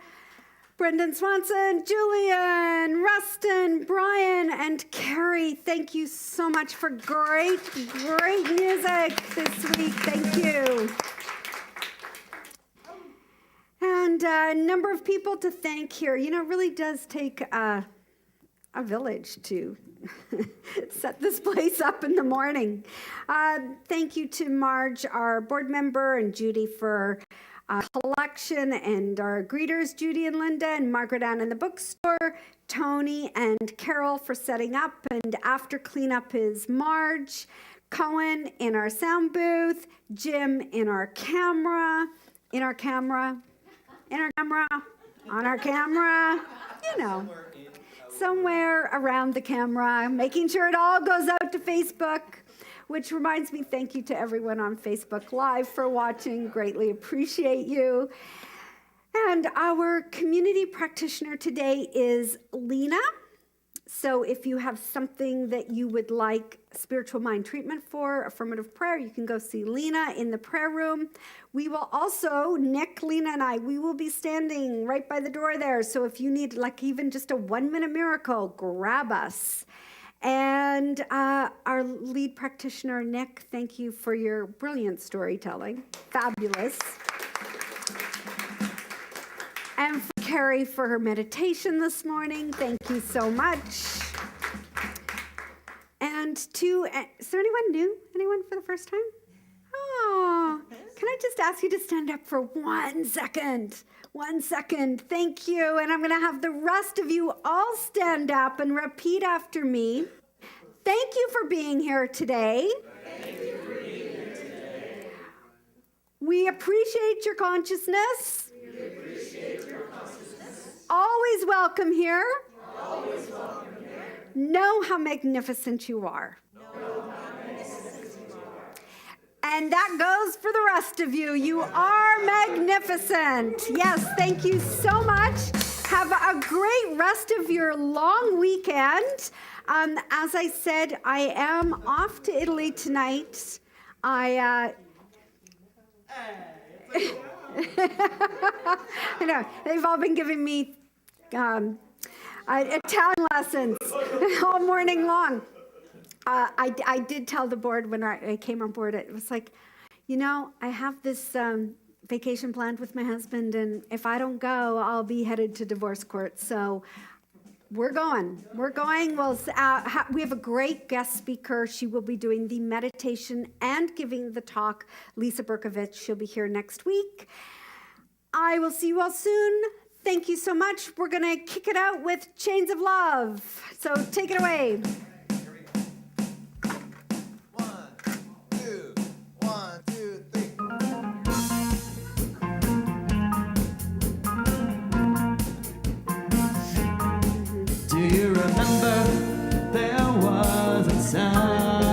Brendan Swanson, Julian, Rustin, Brian, and Carrie. Thank you so much for great music this week. Thank you. And a number of people to thank here. You know, it really does take a village to set this place up in the morning. Thank you to Marge, our board member, and Judy for collection, and our greeters, Judy and Linda, and Margaret Ann in the bookstore, Tony and Carol for setting up, and after cleanup is Marge, Cohen in our sound booth, Jim in our camera, on our camera, you know. somewhere around the camera, making sure it all goes out to Facebook. Which reminds me, thank you to everyone on Facebook Live for watching. Greatly appreciate you. And our community practitioner today is Lena. So if you have something that you would like spiritual mind treatment for, affirmative prayer, you can go see Lena in the prayer room. We will also, Nick, Lena, and I, we will be standing right by the door there. So if you need like even just a 1-minute miracle, grab us. And our lead practitioner, Nick, thank you for your brilliant storytelling. Fabulous. And for Carrie for her meditation this morning. Thank you so much. And is there anyone new? Anyone for the first time? Oh, can I just ask you to stand up for 1 second? 1 second. Thank you. And I'm going to have the rest of you all stand up and repeat after me. Thank you for being here today. Thank you for being here today. We appreciate your consciousness. We appreciate your consciousness. Always welcome here. Always welcome here. Know how magnificent you are. And that goes for the rest of you. You are magnificent. Yes, thank you so much. Have a great rest of your long weekend. As I said, I am off to Italy tonight. I know, they've all been giving me Italian lessons all morning long. I did tell the board when I came on board, it was like, you know, I have this vacation planned with my husband, and if I don't go, I'll be headed to divorce court. So we're going. We'll, we have a great guest speaker. She will be doing the meditation and giving the talk, Lisa Berkovich. She'll be here next week. I will see you all soon. Thank you so much. We're going to kick it out with Chains of Love. So take it away. 1, 2, 1, 2, 3. Do you remember there was a time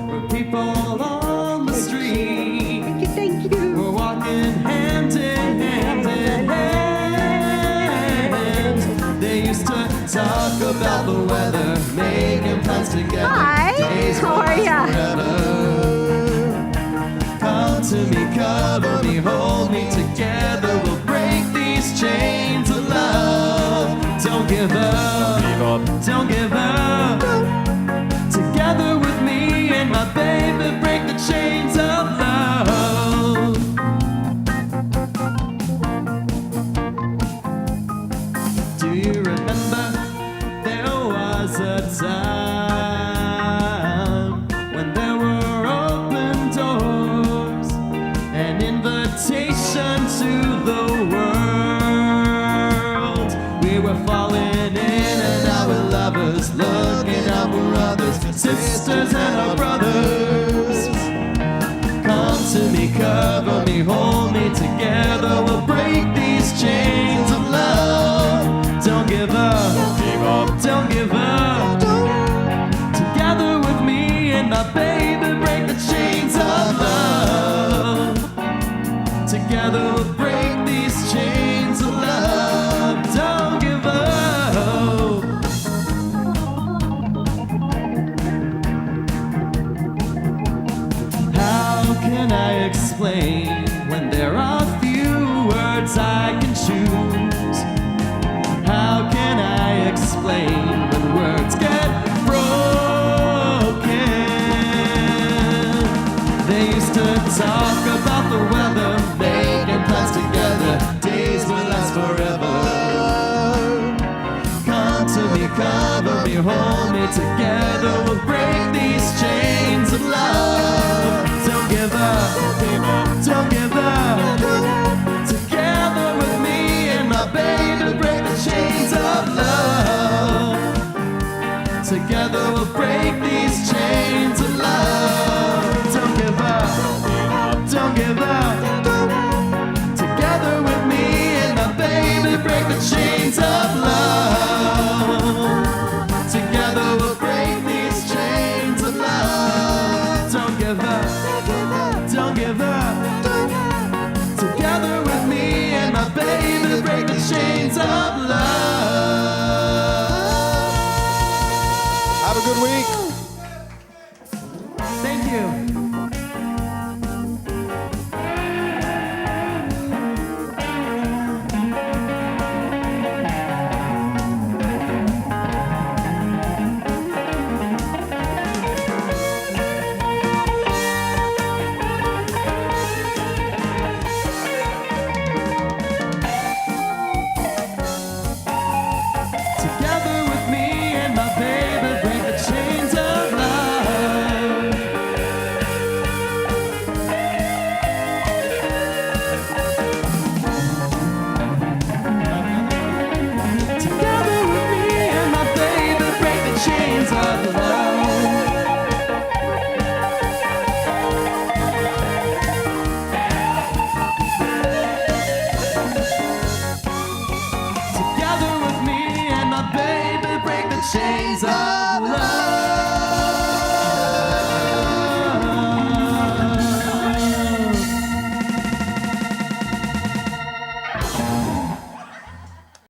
where people on the street Thank you. were walking hand in hand in hand. They used to talk about the weather, making plans together. Hi, Days how are will ya? last forever. Come to me, cover me, hold me together. We'll break these chains of love. Don't give up, don't give up. Together with me and my baby, break the chains of love. Do you remember there was a time when there were open doors, an invitation to the world? We were falling in and out with lovers, looking out for others, sisters and our brothers. Come to me, cover me, hold me together. We'll break these chains of love. Don't give up, don't give up. Together with me and my baby, break the chains of love. Together we'll break these chains of love. Don't give up. How can I explain when there are few words I can choose? How can I explain when words get broken? They used to talk about the weather, making plans together. Days will last forever. Come to me, cover me, hold me together. We'll break these chains of love. Don't give up, don't give up. Together with me and my baby, break the chains of love. Together we'll break these chains of love. Don't give up, don't give up. Together with me and my baby, break the chains of love. is up.